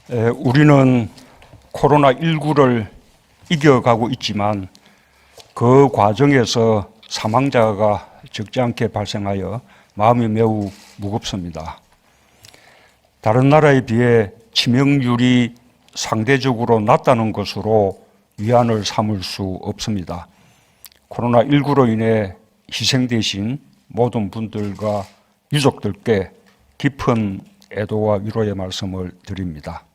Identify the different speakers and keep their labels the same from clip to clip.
Speaker 1: 우리는 코로나19를 이겨가고 있지만 그 과정에서 사망자가 적지 않게 발생하여 마음이 매우 무겁습니다. 다른 나라에 비해 치명률이 상대적으로 낮다는 것으로 위안을 삼을 수 없습니다. 코로나19로 인해 희생되신 모든 분들과 유족들께 깊은 애도와 위로의 말씀을 드립니다.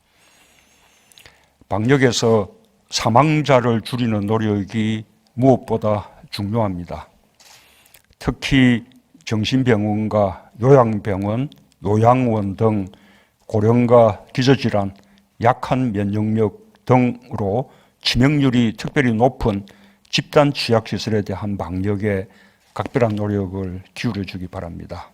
Speaker 1: 방역에서 사망자를 줄이는 노력이 무엇보다 중요합니다. 특히 정신병원과 요양병원, 요양원 등 고령과 기저질환, 약한 면역력 등으로 치명률이 특별히 높은 집단 취약시설에 대한 방역에 각별한 노력을 기울여 주기 바랍니다.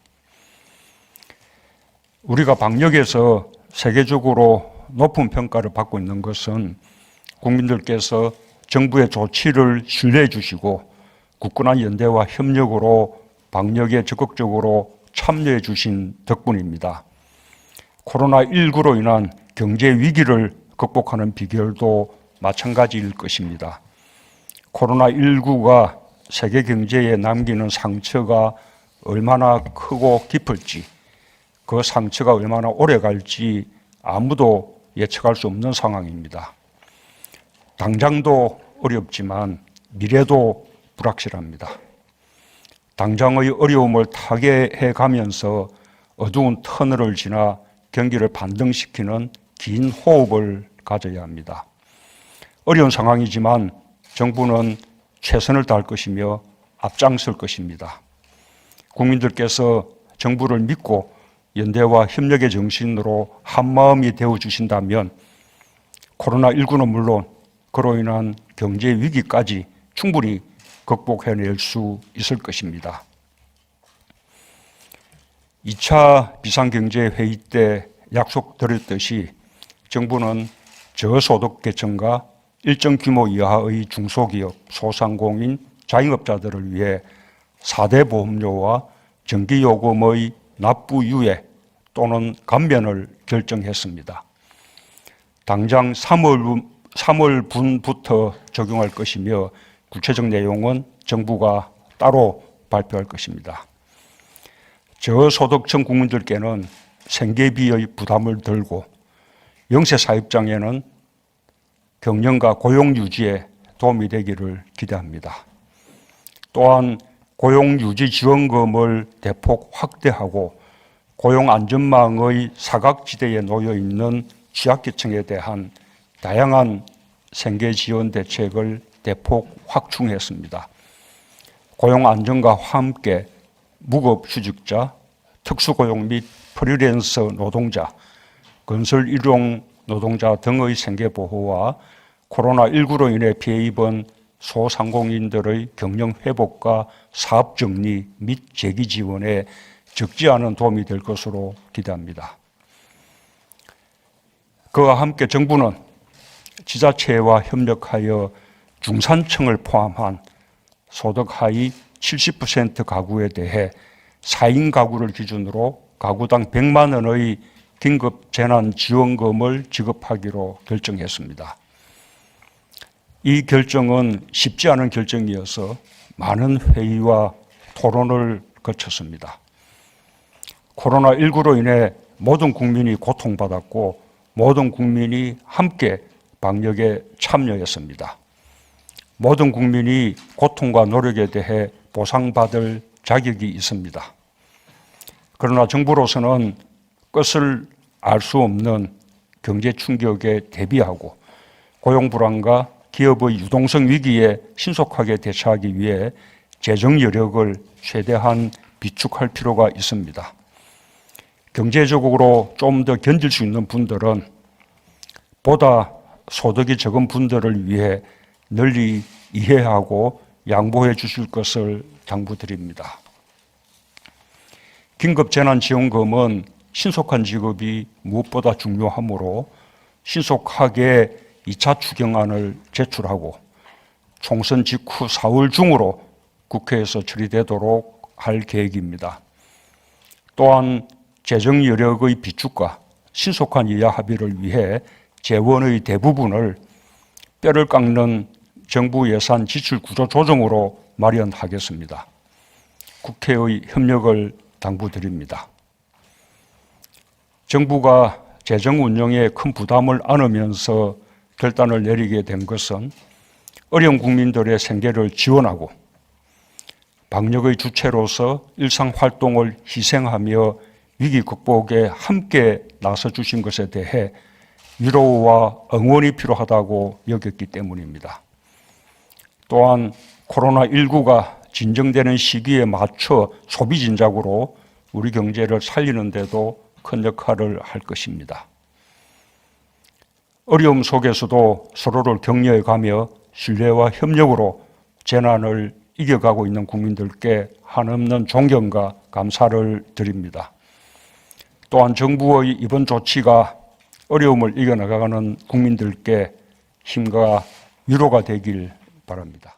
Speaker 1: 우리가 방역에서 세계적으로 높은 평가를 받고 있는 것은 국민들께서 정부의 조치를 신뢰해 주시고 굳건한 연대와 협력으로 방역에 적극적으로 참여해 주신 덕분입니다. 코로나19로 인한 경제 위기를 극복하는 비결도 마찬가지일 것입니다. 코로나19가 세계 경제에 남기는 상처가 얼마나 크고 깊을지, 그 상처가 얼마나 오래 갈지 아무도 예측할 수 없는 상황입니다. 당장도 어렵지만 미래도 불확실합니다. 당장의 어려움을 타개해 가면서 어두운 터널을 지나 경기를 반등시키는 긴 호흡을 가져야 합니다. 어려운 상황이지만 정부는 최선을 다할 것이며 앞장설 것입니다. 국민들께서 정부를 믿고 연대와 협력의 정신으로 한마음이 되어주신다면 코로나19는 물론 그로 인한 경제 위기까지 충분히 극복해낼 수 있을 것입니다. 2차 비상경제회의 때 약속드렸듯이 정부는 저소득 계층과 일정 규모 이하의 중소기업, 소상공인, 자영업자들을 위해 4대 보험료와 전기요금의 납부 유예 또는 감면을 결정했습니다. 당장 3월분부터 적용할 것이며 구체적 내용은 정부가 따로 발표할 것입니다. 저소득층 국민들께는 생계비의 부담을 덜고 영세 사업장에는 경영과 고용 유지에 도움이 되기를 기대합니다. 또한 고용유지 지원금을 대폭 확대하고 고용안전망의 사각지대에 놓여있는 취약계층에 대한 다양한 생계지원 대책을 대폭 확충했습니다. 고용안정과 함께 무급휴직자, 특수고용 및 프리랜서 노동자, 건설일용 노동자 등의 생계보호와 코로나19로 인해 피해 입은 소상공인들의 경영 회복과 사업 정리 및 재기 지원에 적지 않은 도움이 될 것으로 기대합니다. 그와 함께 정부는 지자체와 협력하여 중산층을 포함한 소득 하위 70% 가구에 대해 4인 가구를 기준으로 가구당 100만 원의 긴급 재난지원금을 지급하기로 결정했습니다. 이 결정은 쉽지 않은 결정이어서 많은 회의와 토론을 거쳤습니다. 코로나19로 인해 모든 국민이 고통받았고 모든 국민이 함께 방역에 참여했습니다. 모든 국민이 고통과 노력에 대해 보상받을 자격이 있습니다. 그러나 정부로서는 끝을 알 수 없는 경제 충격에 대비하고 고용 불안과 기업의 유동성 위기에 신속하게 대처하기 위해 재정 여력을 최대한 비축할 필요가 있습니다. 경제적으로 좀 더 견딜 수 있는 분들은 보다 소득이 적은 분들을 위해 널리 이해하고 양보해 주실 것을 당부드립니다. 긴급재난지원금은 신속한 지급이 무엇보다 중요하므로 신속하게 2차 추경안을 제출하고 총선 직후 4월 중으로 국회에서 처리되도록 할 계획입니다. 또한 재정 여력의 비축과 신속한 이하 합의를 위해 재원의 대부분을 뼈를 깎는 정부 예산 지출 구조 조정으로 마련하겠습니다. 국회의 협력을 당부드립니다. 정부가 재정 운영에 큰 부담을 안으면서 결단을 내리게 된 것은 어려운 국민들의 생계를 지원하고 방역의 주체로서 일상활동을 희생하며 위기 극복에 함께 나서주신 것에 대해 위로와 응원이 필요하다고 여겼기 때문입니다. 또한 코로나19가 진정되는 시기에 맞춰 소비 진작으로 우리 경제를 살리는 데도 큰 역할을 할 것입니다. 어려움 속에서도 서로를 격려해가며 신뢰와 협력으로 재난을 이겨가고 있는 국민들께 한없는 존경과 감사를 드립니다. 또한 정부의 이번 조치가 어려움을 이겨나가는 국민들께 힘과 위로가 되길 바랍니다.